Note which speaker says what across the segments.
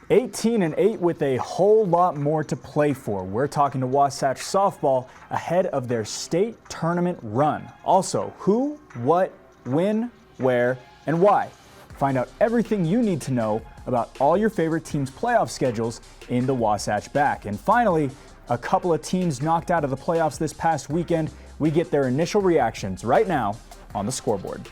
Speaker 1: 18-8 with a whole lot more to play for. We're talking to Wasatch softball ahead of their state tournament run. Also, who, what, when, where, and why. Find out everything you need to know about all your favorite teams' playoff schedules in the Wasatch Back. And finally, a couple of teams knocked out of the playoffs this past weekend. We get their initial reactions right now on the scoreboard.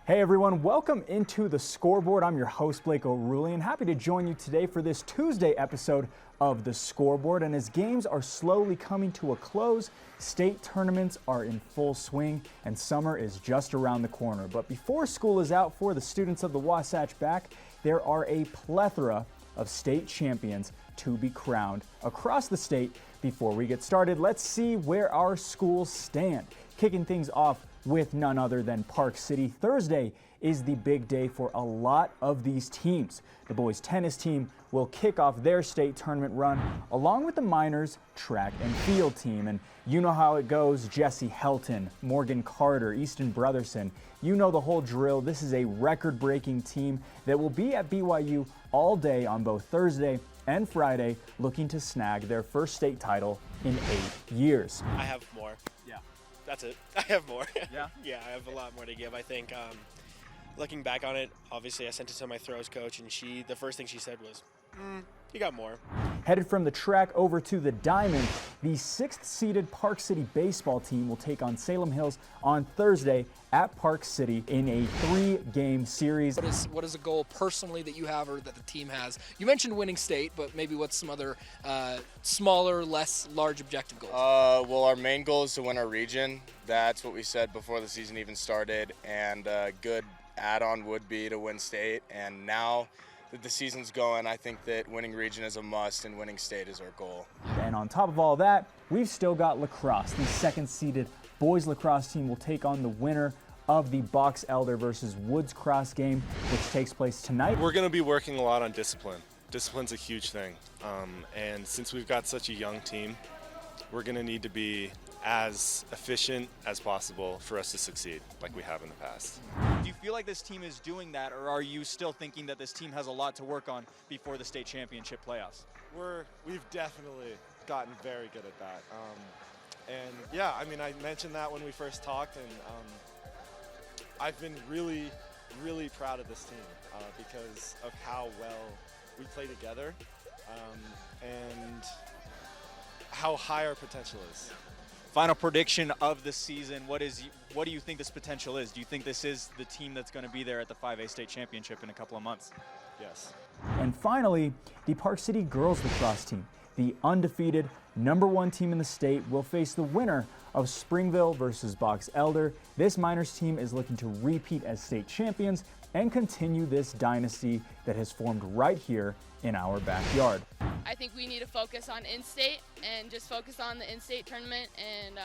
Speaker 1: Hey everyone, welcome into the Scoreboard. I'm your host, Blake O'Rourke, and happy to join you today for this Tuesday episode of the Scoreboard. And as games are slowly coming to a close, state tournaments are in full swing, and summer is just around the corner. But before school is out for the students of the Wasatch Back, there are a plethora of state champions to be crowned across the state. Before we get started, let's see where our schools stand. Kicking things off with none other than Park City. Thursday is the big day for a lot of these teams. The boys tennis team will kick off their state tournament run along with the minors track and field team. And you know how it goes. Jesse Helton, Morgan Carter, Easton Brotherson. You know the whole drill. This is a record-breaking team that will be at BYU all day on both Thursday and Friday, looking to snag their first state title in 8 years.
Speaker 2: I have more.
Speaker 1: Yeah.
Speaker 2: That's it. I have more.
Speaker 1: Yeah?
Speaker 2: Yeah, I have a lot more to give. I think looking back on it, obviously I sent it to my throws coach, and the first thing she said was, you got more.
Speaker 1: Headed from the track over to the diamond, the 6th-seeded Park City baseball team will take on Salem Hills on Thursday at Park City in a 3-game series.
Speaker 3: What is a goal personally that you have or that the team has? You mentioned winning state, but maybe what's some other smaller, less large objective goals?
Speaker 4: Well, our main goal is to win our region. That's what we said before the season even started, and a good add-on would be to win state. And now that the season's going, I think that winning region is a must and winning state is our goal.
Speaker 1: And on top of all that, we've still got lacrosse. The 2nd-seeded boys lacrosse team will take on the winner of the Box Elder versus Woods Cross game, which takes place tonight.
Speaker 5: We're going to be working a lot on discipline. Discipline's a huge thing. And since we've got such a young team, we're going to need to be as efficient as possible for us to succeed like we have in the past.
Speaker 6: Do you feel like this team is doing that, or are you still thinking that this team has a lot to work on before the state championship playoffs?
Speaker 7: We've definitely gotten very good at that. And yeah, I mean, I mentioned that when we first talked, and I've been really, really proud of this team because of how well we play together and how high our potential is.
Speaker 6: Final prediction of the season, what do you think this potential is? Do you think this is the team that's going to be there at the 5A state championship in a couple of months?
Speaker 7: Yes.
Speaker 1: And finally, the Park City girls lacrosse team, the undefeated #1 team in the state, will face the winner of Springville versus Box Elder. This minors team is looking to repeat as state champions and continue this dynasty that has formed right here in our backyard.
Speaker 8: I think we need to focus on in-state and just focus on the in-state tournament and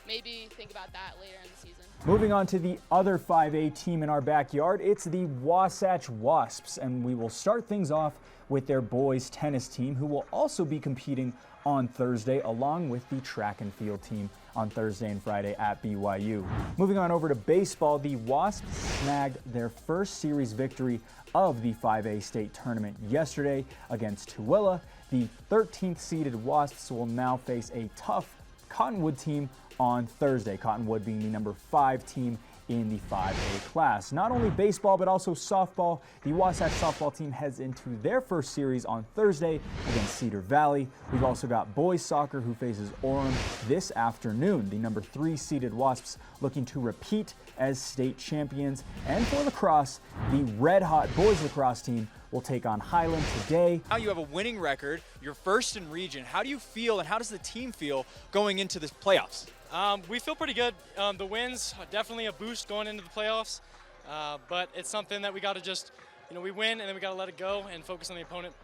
Speaker 8: maybe think about that later in the season.
Speaker 1: Moving on to the other 5A team in our backyard, it's the Wasatch Wasps, and we will start things off with their boys tennis team, who will also be competing on Thursday along with the track and field team on Thursday and Friday at BYU. Moving on over to baseball, the Wasps snagged their first series victory of the 5A state tournament yesterday against Tooele. The 13th-seeded Wasps will now face a tough Cottonwood team on Thursday, Cottonwood being the #5 team in the 5A class. Not only baseball, but also softball. The Wasatch softball team heads into their first series on Thursday against Cedar Valley. We've also got boys soccer, who faces Orem this afternoon. The #3 seeded Wasps looking to repeat as state champions. And for lacrosse, the red-hot boys lacrosse team will take on Highland today.
Speaker 6: Now you have a winning record, you're first in region. How do you feel and how does the team feel going into the playoffs?
Speaker 9: We feel pretty good. The wins are definitely a boost going into the playoffs, but it's something that we got to just, we win and then we got to let it go and focus on the opponent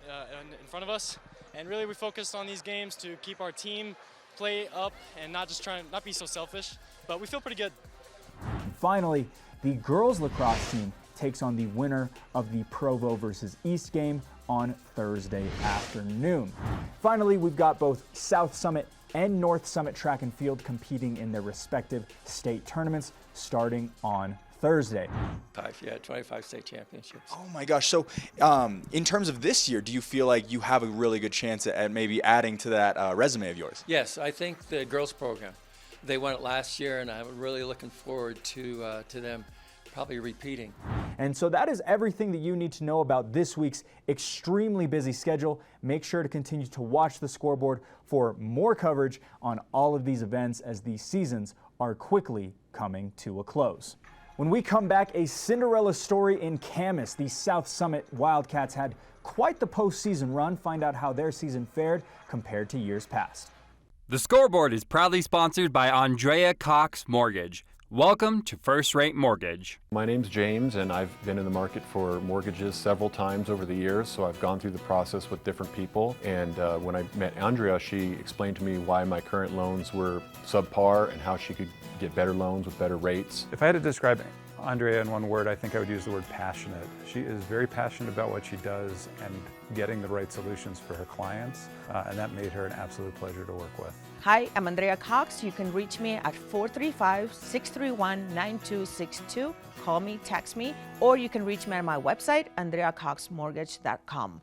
Speaker 9: in front of us. And really, we focused on these games to keep our team play up and not be so selfish. But we feel pretty good.
Speaker 1: And finally, the girls lacrosse team takes on the winner of the Provo versus East game on Thursday afternoon. Finally, we've got both South Summit and North Summit track and field competing in their respective state tournaments starting on Thursday.
Speaker 10: 25 state championships.
Speaker 11: Oh my gosh. So in terms of this year, do you feel like you have a really good chance at maybe adding to that resume of yours?
Speaker 10: Yes, I think the girls program, they won it last year, and I'm really looking forward to them probably repeating.
Speaker 1: And so that is everything that you need to know about this week's extremely busy schedule. Make sure to continue to watch the Scoreboard for more coverage on all of these events as these seasons are quickly coming to a close. When we come back, a Cinderella story in Camas. The South Summit Wildcats had quite the postseason run. Find out how their season fared compared to years past.
Speaker 12: The Scoreboard is proudly sponsored by Andrea Cox Mortgage. Welcome to First Rate Mortgage.
Speaker 13: My name's James, and I've been in the market for mortgages several times over the years, so I've gone through the process with different people. And when I met Andrea, she explained to me why my current loans were subpar and how she could get better loans with better rates.
Speaker 14: If I had to describe Andrea in one word, I think I would use the word passionate. She is very passionate about what she does and getting the right solutions for her clients, and that made her an absolute pleasure to work with.
Speaker 15: Hi, I'm Andrea Cox. You can reach me at 435-631-9262. Call me, text me, or you can reach me on my website, andreacoxmortgage.com.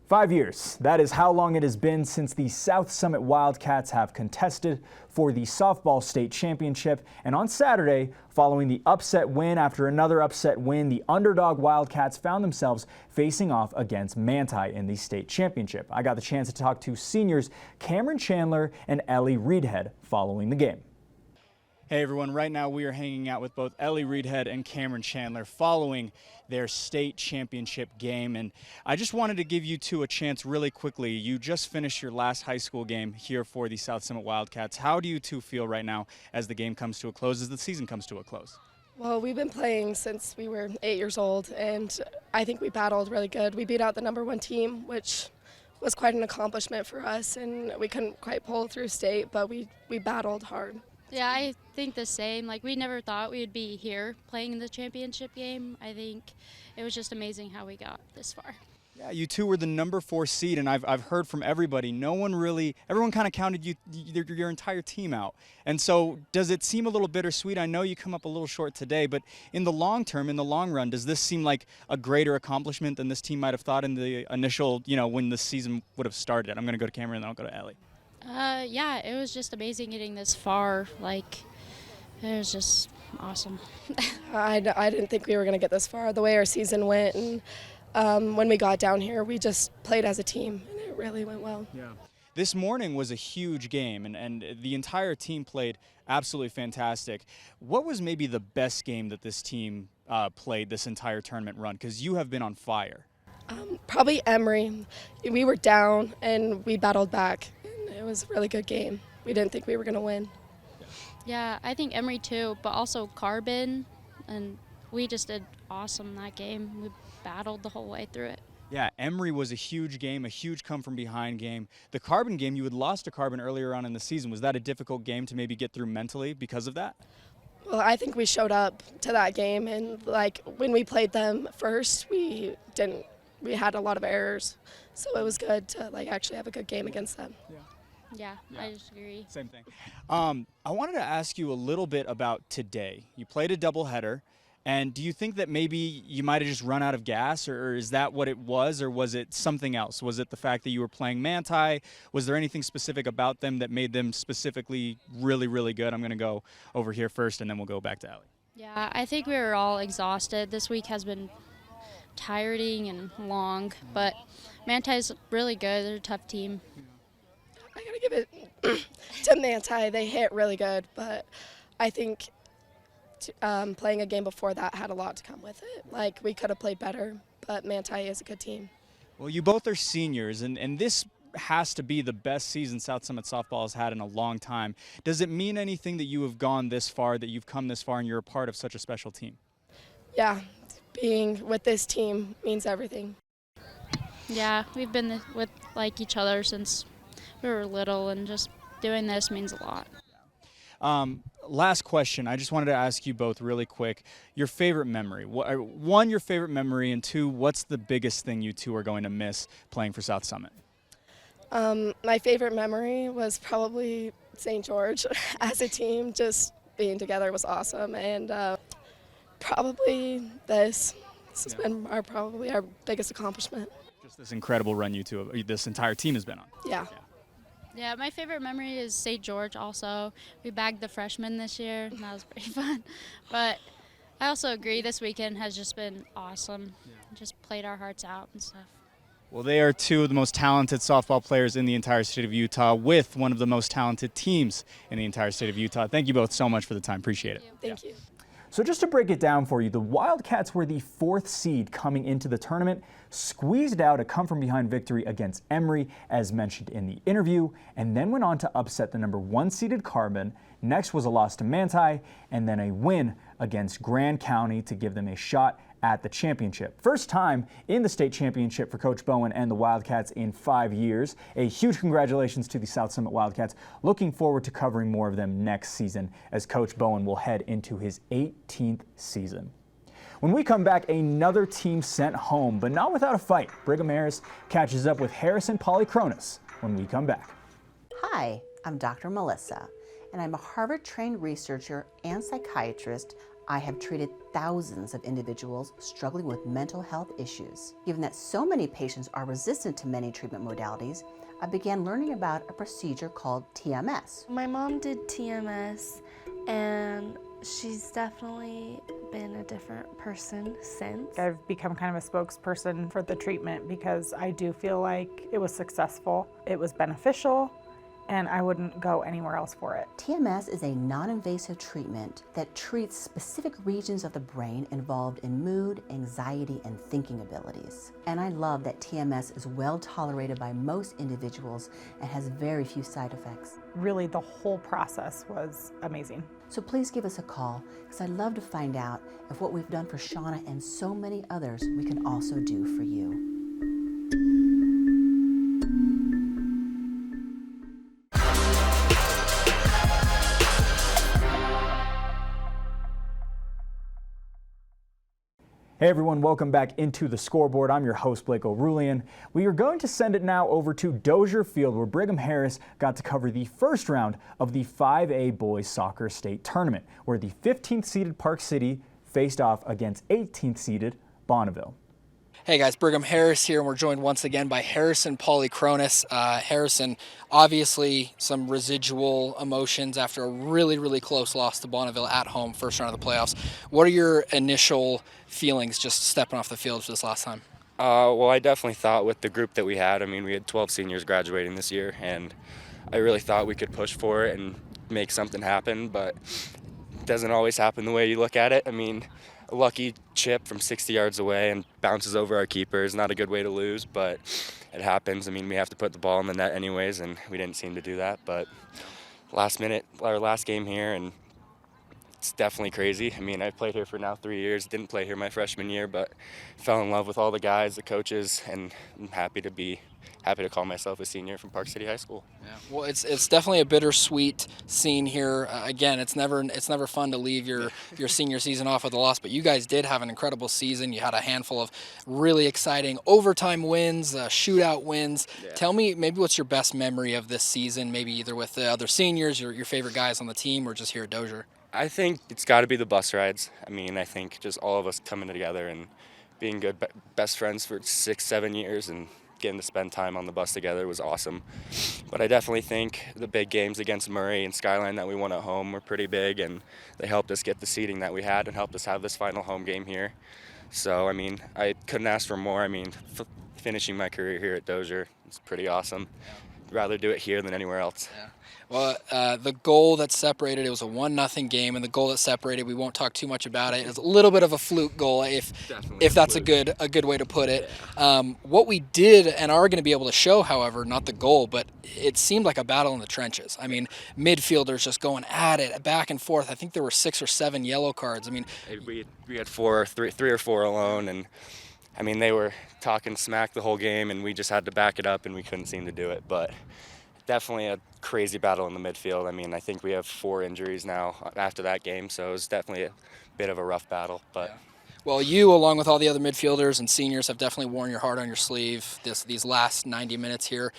Speaker 1: 5 years. That is how long it has been since the South Summit Wildcats have contested for the softball state championship. And on Saturday, following the upset win after another upset win, the underdog Wildcats found themselves facing off against Manti in the state championship. I got the chance to talk to seniors Cameron Chandler and Ellie Reedhead following the game.
Speaker 16: Hey everyone, right now we are hanging out with both Ellie Reedhead and Cameron Chandler following their state championship game, and I just wanted to give you two a chance really quickly. You just finished your last high school game here for the South Summit Wildcats. How do you two feel right now as the game comes to a close, as the season comes to a close?
Speaker 17: Well, we've been playing since we were 8 years old, and I think we battled really good. We beat out the #1 team, which was quite an accomplishment for us, and we couldn't quite pull through state, but we battled hard.
Speaker 18: Yeah, I think the same. Like, we never thought we would be here playing in the championship game. I think it was just amazing how we got this far.
Speaker 16: Yeah, you two were the #4 seed, and I've heard from everybody, everyone kind of counted your entire team out. And so does it seem a little bittersweet? I know you come up a little short today, but in the long term, in the long run, does this seem like a greater accomplishment than this team might have thought in the initial, when the season would have started? I'm going to go to Cameron, and then I'll go to Ellie.
Speaker 18: Yeah, it was just amazing getting this far. Like, it was just awesome.
Speaker 17: I didn't think we were going to get this far. The way our season went, and when we got down here, we just played as a team, and it really went well.
Speaker 16: Yeah. This morning was a huge game, and the entire team played absolutely fantastic. What was maybe the best game that this team played this entire tournament run? Because you have been on fire.
Speaker 17: Probably Emory. We were down, and we battled back. It was a really good game. We didn't think we were going to win.
Speaker 18: Yeah, I think Emory too, but also Carbon, and we just did awesome that game. We battled the whole way through it.
Speaker 16: Yeah, Emory was a huge game, a huge come-from-behind game. The Carbon game, you had lost to Carbon earlier on in the season. Was that a difficult game to maybe get through mentally because of that?
Speaker 17: Well, I think we showed up to that game, and when we played them first, we had a lot of errors. So it was good to actually have a good game against them.
Speaker 18: Yeah, I just agree.
Speaker 16: Same thing. I wanted to ask you a little bit about today. You played a doubleheader, and do you think that maybe you might have just run out of gas, or is that what it was, or was it something else? Was it the fact that you were playing Manti? Was there anything specific about them that made them specifically really, really good? I'm going to go over here first, and then we'll go back to Ellie.
Speaker 18: Yeah, I think we were all exhausted. This week has been tiring and long, but Manti's really good. They're a tough team.
Speaker 17: I gotta give it to Manti. They hit really good, but I think playing a game before that had a lot to come with it. We could have played better, but Manti is a good team.
Speaker 16: Well, you both are seniors, and this has to be the best season South Summit softball has had in a long time. Does it mean anything that you have gone this far, that you've come this far, and you're a part of such a special team?
Speaker 17: Yeah, being with this team means everything.
Speaker 18: Yeah, we've been with like each other since we were little, and just doing this means a lot.
Speaker 16: Last question. I just wanted to ask you both really quick. Your favorite memory. One, your favorite memory, and two, what's the biggest thing you two are going to miss playing for South Summit?
Speaker 17: My favorite memory was probably St. George as a team. Just being together was awesome, and probably this has been probably our biggest accomplishment.
Speaker 16: Just this incredible run this entire team has been on.
Speaker 17: Yeah.
Speaker 18: Yeah, my favorite memory is St. George also. We bagged the freshmen this year, and that was pretty fun. But I also agree this weekend has just been awesome. Just played our hearts out and stuff.
Speaker 16: Well, they are two of the most talented softball players in the entire state of Utah, with one of the most talented teams in the entire state of Utah. Thank you both so much for the time. Appreciate it.
Speaker 17: Thank you.
Speaker 1: So just to break it down for you, the Wildcats were the 4th seed coming into the tournament, squeezed out a come-from-behind victory against Emory, as mentioned in the interview, and then went on to upset the number 1 seeded Carbon. Next was a loss to Manti, and then a win against Grand County to give them a shot at the championship. First time in the state championship for Coach Bowen and the Wildcats in 5 years. A huge congratulations to the South Summit Wildcats. Looking forward to covering more of them next season as Coach Bowen will head into his 18th season. When we come back, another team sent home, but not without a fight. Brigham Harris catches up with Harrison Polychronis when we come back.
Speaker 19: Hi, I'm Dr. Melissa, and I'm a Harvard-trained researcher and psychiatrist. I have treated thousands of individuals struggling with mental health issues. Given that so many patients are resistant to many treatment modalities, I began learning about a procedure called TMS.
Speaker 20: My mom did TMS, and she's definitely been a different person since.
Speaker 21: I've become kind of a spokesperson for the treatment because I do feel like it was successful, it was beneficial, and I wouldn't go anywhere else for it.
Speaker 19: TMS is a non-invasive treatment that treats specific regions of the brain involved in mood, anxiety, and thinking abilities. And I love that TMS is well tolerated by most individuals and has very few side effects.
Speaker 21: Really, the whole process was amazing.
Speaker 19: So please give us a call, because I'd love to find out if what we've done for Shauna and so many others we can also do for you.
Speaker 1: Hey everyone, welcome back into the Scoreboard. I'm your host, Blake O'Rulian. We are going to send it now over to Dozier Field, where Brigham Harris got to cover the first round of the 5A Boys Soccer State Tournament, where the 15th seeded Park City faced off against 18th seeded Bonneville.
Speaker 3: Hey guys, Brigham Harris here, and we're joined once again by Harrison Polychronis. Harrison, obviously some residual emotions after a really, really close loss to Bonneville at home, first round of the playoffs. What are your initial feelings just stepping off the field for this last time?
Speaker 22: Well, I definitely thought with the group that we had, I mean, we had 12 seniors graduating this year, and I really thought we could push for it and make something happen, but it doesn't always happen the way you look at it. I mean, a lucky chip from 60 yards away and bounces over our keeper is not a good way to lose, but it happens. I mean, we have to put the ball in the net anyways, and we didn't seem to do that. But last game here, and it's definitely crazy. I mean, I've played here for now 3 years. Didn't play here my freshman year, but fell in love with all the guys, the coaches, and I'm happy to call myself a senior from Park City High School.
Speaker 3: Yeah. Well, it's definitely a bittersweet scene here. Again, it's never fun to leave your senior season off with a loss, but you guys did have an incredible season. You had a handful of really exciting overtime wins, shootout wins. Yeah. Tell me maybe what's your best memory of this season, maybe either with the other seniors, your favorite guys on the team, or just here at Dozier.
Speaker 22: I think it's got to be the bus rides. I mean, I think just all of us coming together and being good best friends for 6-7 years and getting to spend time on the bus together was awesome. But I definitely think the big games against Murray and Skyline that we won at home were pretty big, and they helped us get the seeding that we had and helped us have this final home game here. So, I mean, I couldn't ask for more. I mean, finishing my career here at Dozier is pretty awesome. rather do it here than anywhere else.
Speaker 3: Yeah. Well, the goal that separated, it was a 1-0 game, and the goal that separated, we won't talk too much about it. It was a little bit of a fluke goal, if that's a good way to put it. Yeah. What we did and are going to be able to show, however, not the goal, but it seemed like a battle in the trenches. I mean, midfielders just going at it, back and forth. I think there were 6 or 7 yellow cards. I mean,
Speaker 22: we had 3 or 4 alone, and I mean, they were talking smack the whole game, and we just had to back it up, and we couldn't seem to do it. But definitely a crazy battle in the midfield. I mean, I think we have 4 injuries now after that game, so it was definitely a bit of a rough battle. But
Speaker 3: yeah. Well, you, along with all the other midfielders and seniors, have definitely worn your heart on your sleeve these last 90 minutes here.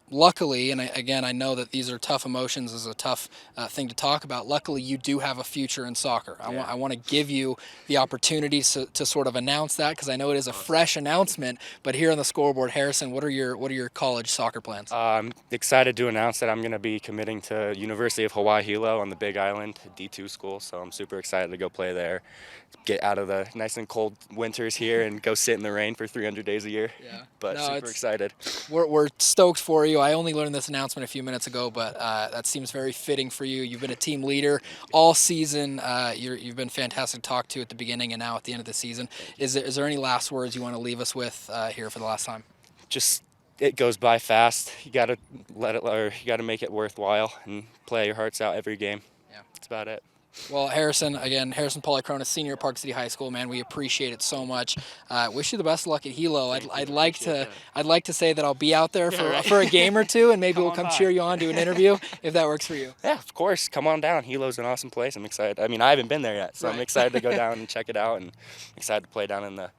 Speaker 3: Luckily, and I know that these are tough emotions, is a tough thing to talk about. Luckily, you do have a future in soccer. Yeah. I want to give you the opportunity to sort of announce that, because I know it is a fresh announcement. But here on the Scoreboard, Harrison, what are your college soccer plans?
Speaker 22: I'm excited to announce that I'm going to be committing to University of Hawaii Hilo on the Big Island, a D2 school. So I'm super excited to go play there, get out of the nice and cold winters here, and go sit in the rain for 300 days a year. Yeah. But super excited.
Speaker 3: We're stoked for you. I only learned this announcement a few minutes ago, but that seems very fitting for you. You've been a team leader all season. You've been fantastic to talk to at the beginning and now at the end of the season. Is there any last words you want to leave us with here for the last time?
Speaker 22: Just, it goes by fast. You got to make it worthwhile and play your hearts out every game. Yeah. That's about it.
Speaker 3: Well, Harrison Polychronis, senior at Park City High School, man, we appreciate it so much. Wish you the best of luck at Hilo. I'd like to say that I'll be out there for a game or two, and maybe we'll come cheer you on, do an interview if that works for you.
Speaker 22: Yeah, of course. Come on down. Hilo's an awesome place. I'm excited. I mean, I haven't been there yet, so I'm excited to go down and check it out, and excited to play down in the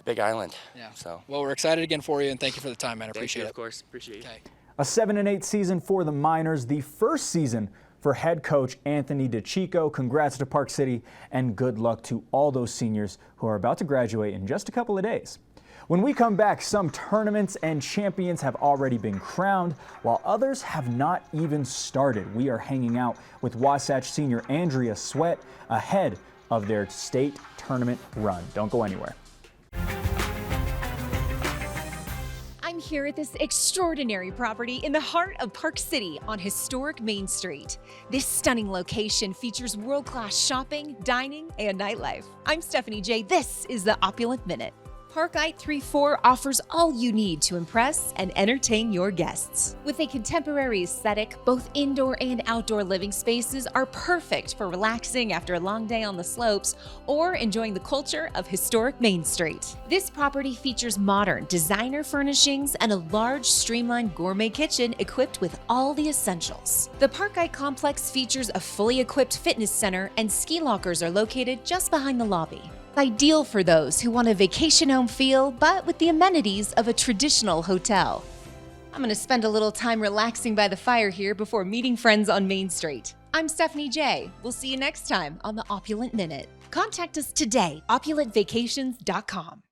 Speaker 22: Big Island.
Speaker 3: Yeah.
Speaker 22: So.
Speaker 3: Well, we're excited again for you, and thank you for the time, man. I appreciate it.
Speaker 22: Of course. Appreciate it. Okay.
Speaker 1: A 7-8 season for the Miners, the first season for head coach Anthony DeChico. Congrats to Park City, and good luck to all those seniors who are about to graduate in just a couple of days. When we come back, some tournaments and champions have already been crowned, while others have not even started. We are hanging out with Wasatch senior Andrea Sweat ahead of their state tournament run. Don't go anywhere.
Speaker 2: I'm here at this extraordinary property in the heart of Park City on historic Main Street. This stunning location features world-class shopping, dining, and nightlife. I'm Stephanie J. This is the Opulent Minute. Parkite 34 offers all you need to impress and entertain your guests. With a contemporary aesthetic, both indoor and outdoor living spaces are perfect for relaxing after a long day on the slopes or enjoying the culture of historic Main Street. This property features modern designer furnishings and a large, streamlined gourmet kitchen equipped with all the essentials. The Parkite complex features a fully equipped fitness center, and ski lockers are located just behind the lobby. Ideal for those who want a vacation home feel, but with the amenities of a traditional hotel. I'm going to spend a little time relaxing by the fire here before meeting friends on Main Street. I'm Stephanie J. We'll see you next time on the Opulent Minute. Contact us today, opulentvacations.com.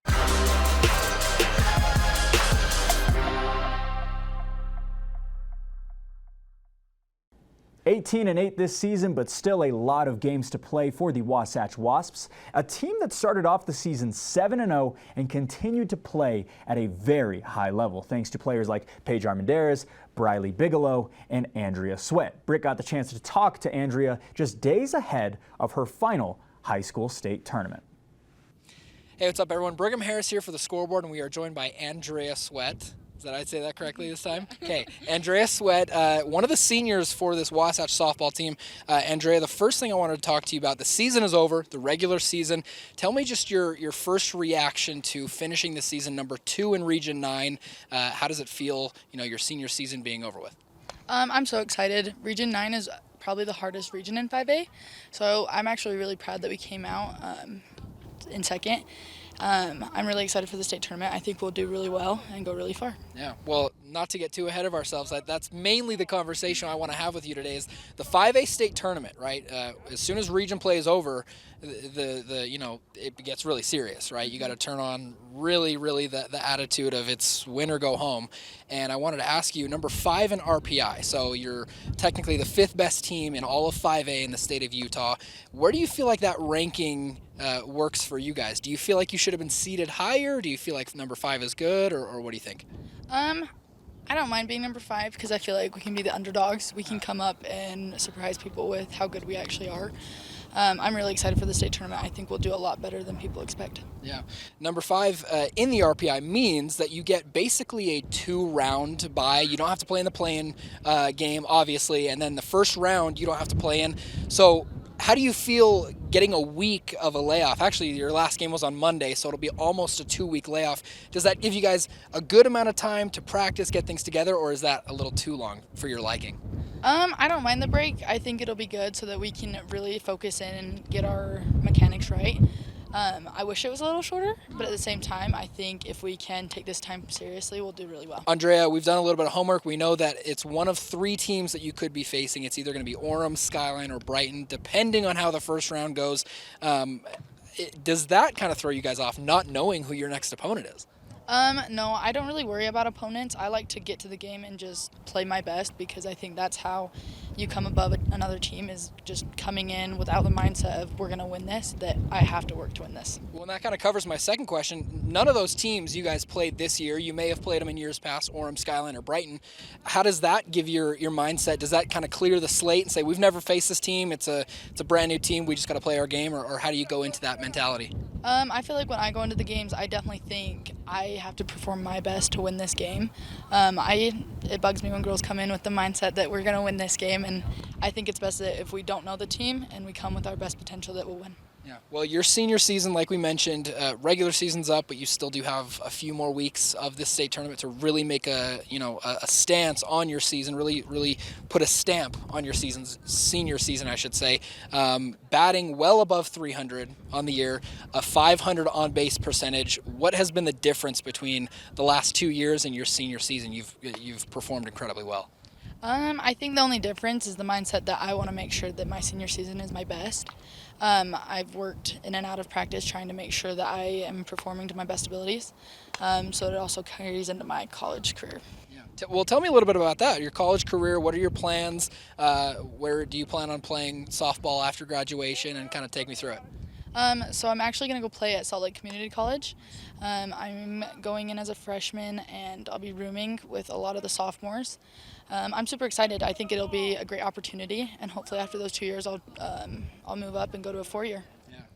Speaker 1: 18-8 this season, but still a lot of games to play for the Wasatch Wasps, a team that started off the season 7-0 and continued to play at a very high level, thanks to players like Paige Armendariz, Briley Bigelow, and Andrea Sweat. Britt got the chance to talk to Andrea just days ahead of her final high school state tournament.
Speaker 3: Hey, what's up, everyone? Brigham Harris here for the Scoreboard, and we are joined by Andrea Sweat. Did I say that correctly this time? Okay, Andrea Sweat, one of the seniors for this Wasatch softball team. Andrea, the first thing I wanted to talk to you about, the season is over, the regular season. Tell me just your first reaction to finishing the season number 2 in Region 9. How does it feel, your senior season being over with?
Speaker 4: I'm so excited. Region 9 is probably the hardest region in 5A, so I'm actually really proud that we came out in second. I'm really excited for the state tournament. I think we'll do really well and go really far.
Speaker 3: Yeah, well, not to get too ahead of ourselves, that's mainly the conversation I want to have with you today is the 5A state tournament, right? As soon as region play is over, it gets really serious, right? You got to turn on really the attitude of it's win or go home. And I wanted to ask you, number 5 in RPI, so you're technically the 5th best team in all of 5A in the state of Utah. Where do you feel like that ranking works for you guys? Do you feel like you should have been seated higher? Do you feel like number 5 is good, or what do you think?
Speaker 4: I don't mind being number 5 because I feel like we can be the underdogs. We can come up and surprise people with how good we actually are. I'm really excited for the state tournament. I think we'll do a lot better than people expect.
Speaker 3: Yeah. Number 5 in the RPI means that you get basically a 2-round bye. You don't have to play in the play-in game, obviously, and then the first round you don't have to play in. So how do you feel getting a week of a layoff? Actually, your last game was on Monday, so it'll be almost a 2-week layoff. Does that give you guys a good amount of time to practice, get things together, or is that a little too long for your liking?
Speaker 4: I don't mind the break. I think it'll be good so that we can really focus in and get our mechanics right. I wish it was a little shorter, but at the same time, I think if we can take this time seriously, we'll do really well.
Speaker 3: Andrea, we've done a little bit of homework. We know that it's one of 3 teams that you could be facing. It's either going to be Orem, Skyline, or Brighton, depending on how the first round goes. Does that kind of throw you guys off, not knowing who your next opponent is?
Speaker 4: No, I don't really worry about opponents. I like to get to the game and just play my best because I think that's how you come above another team, is just coming in without the mindset of we're going to win this, that I have to work to win this.
Speaker 3: Well, and that kind of covers my second question. None of those teams you guys played this year. You may have played them in years past, Orem, Skyline, or Brighton. How does that give your mindset? Does that kind of clear the slate and say, we've never faced this team, it's a brand new team, we just got to play our game, or how do you go into that mentality?
Speaker 4: I feel like when I go into the games, I definitely think I have to perform my best to win this game. It bugs me when girls come in with the mindset that we're going to win this game, and I think it's best that if we don't know the team and we come with our best potential, that we'll win.
Speaker 3: Yeah. Well, your senior season, like we mentioned, regular season's up, but you still do have a few more weeks of this state tournament to really make a stance on your season, really put a stamp on your senior season, I should say. Batting well above 300 on the year, a 500 on base percentage. What has been the difference between the last 2 years and your senior season? You've performed incredibly well.
Speaker 4: I think the only difference is the mindset that I want to make sure that my senior season is my best. I've worked in and out of practice trying to make sure that I am performing to my best abilities, so it also carries into my college career.
Speaker 3: Yeah. Well, tell me a little bit about that. Your college career, what are your plans? Where do you plan on playing softball after graduation, and kind of take me through it?
Speaker 4: So I'm actually going to go play at Salt Lake Community College. I'm going in as a freshman, and I'll be rooming with a lot of the sophomores. I'm super excited. I think it'll be a great opportunity, and hopefully after those 2 years, I'll move up and go to a 4-year.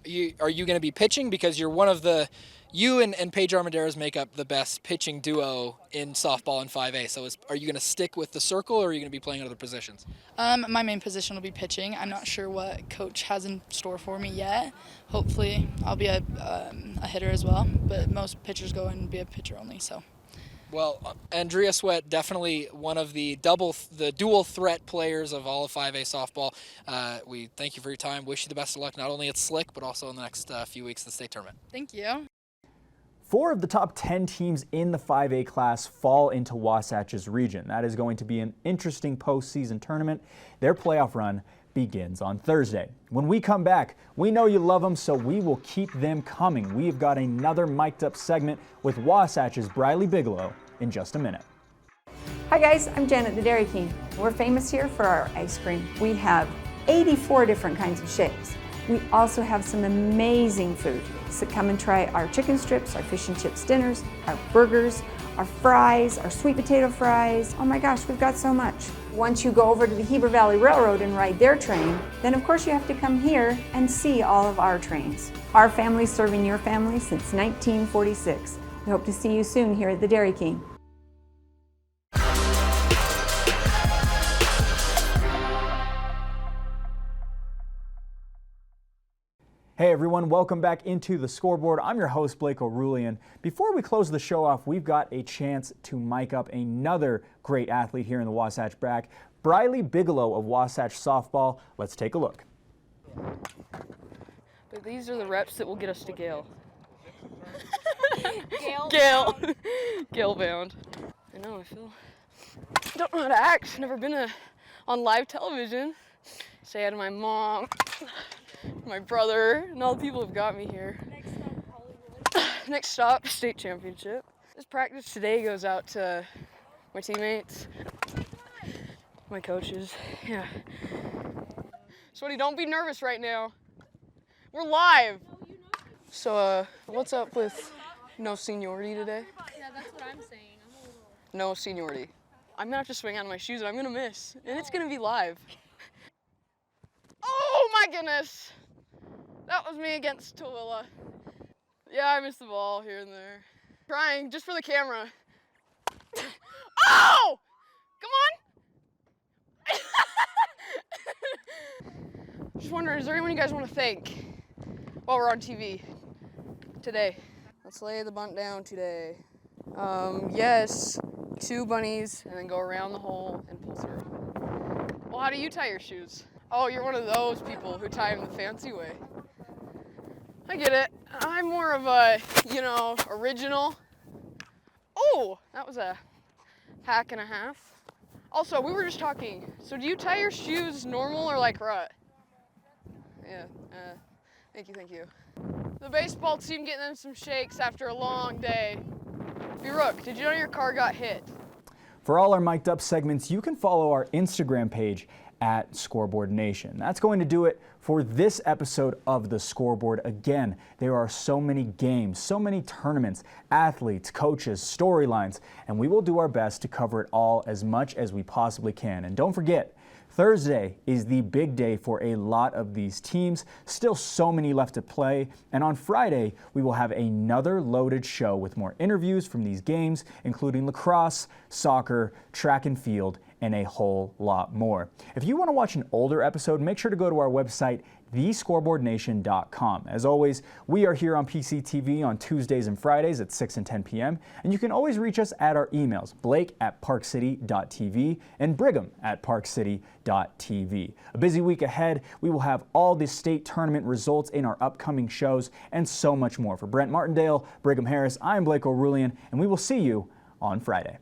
Speaker 3: Yeah. Are you going to be pitching? Because you're one of the you and Paige Armendariz make up the best pitching duo in softball in 5A. So are you going to stick with the circle, or are you going to be playing other positions?
Speaker 4: My main position will be pitching. I'm not sure what coach has in store for me yet. Hopefully I'll be a hitter as well, but most pitchers go and be a pitcher only. So.
Speaker 3: Well, Andrea Sweat, definitely one of the dual threat players of all of 5A softball. We thank you for your time. Wish you the best of luck, not only at Slick, but also in the next few weeks of the state tournament.
Speaker 4: Thank you.
Speaker 1: 4 of the top 10 teams in the 5A class fall into Wasatch's region. That is going to be an interesting postseason tournament. Their playoff run begins on Thursday. When we come back, we know you love them, so we will keep them coming. We've got another mic'd up segment with Wasatch's Briley Bigelow in just a minute.
Speaker 5: Hi guys, I'm Janet the Dairy King. We're famous here for our ice cream. We have 84 different kinds of shapes. We also have some amazing food. So come and try our chicken strips, our fish and chips dinners, our burgers, our fries, our sweet potato fries. Oh my gosh, we've got so much. Once you go over to the Heber Valley Railroad and ride their train, then of course you have to come here and see all of our trains. Our family's serving your family since 1946. We hope to see you soon here at the Dairy King.
Speaker 1: Hey everyone, welcome back into the Scoreboard. I'm your host, Blake O'Rulian. Before we close the show off, we've got a chance to mic up another great athlete here in the Wasatch BRAC, Briley Bigelow of Wasatch Softball. Let's take a look.
Speaker 7: But these are the reps that will get us to Gale. Gale bound. I know, don't know how to act. Never been on live television. Say hi to my mom, my brother, and all the people who've got me here. Next stop, state championship. This practice today goes out to my teammates, my coaches, yeah. Sweaty, don't be nervous right now. We're live. So, what's up with no seniority today?
Speaker 8: Yeah, that's what I'm saying.
Speaker 7: No seniority. I'm gonna have to swing out of my shoes and I'm gonna miss. And it's gonna be live. Oh my goodness! That was me against Tooele. Yeah, I missed the ball here and there. Trying, just for the camera. Oh! Come on! Just wondering, is there anyone you guys want to thank while we're on TV today? Let's lay the bunt down today. Yes, 2 bunnies, and then go around the hole and pull through. Well, how do you tie your shoes? Oh, you're one of those people who tie them the fancy way. I get it. I'm more of a, original. Oh, that was a hack and a half. Also, we were just talking. So do you tie your shoes normal or like rut? Yeah, thank you. The baseball team getting them some shakes after a long day. B-Rook, did you know your car got hit?
Speaker 1: For all our mic'd up segments, you can follow our Instagram page at Scoreboard Nation. That's going to do it for this episode of the Scoreboard. Again, there are so many games, so many tournaments, athletes, coaches, storylines, and we will do our best to cover it all as much as we possibly can. And don't forget, Thursday is the big day for a lot of these teams. Still so many left to play. And on Friday, we will have another loaded show with more interviews from these games, including lacrosse, soccer, track and field, and a whole lot more. If you want to watch an older episode, make sure to go to our website, thescoreboardnation.com. As always, we are here on PCTV on Tuesdays and Fridays at 6 and 10 p.m. And you can always reach us at our emails, blake@parkcity.tv and brigham@parkcity.tv. A busy week ahead. We will have all the state tournament results in our upcoming shows and so much more. For Brent Martindale, Brigham Harris, I'm Blake O'Rulian, and we will see you on Friday.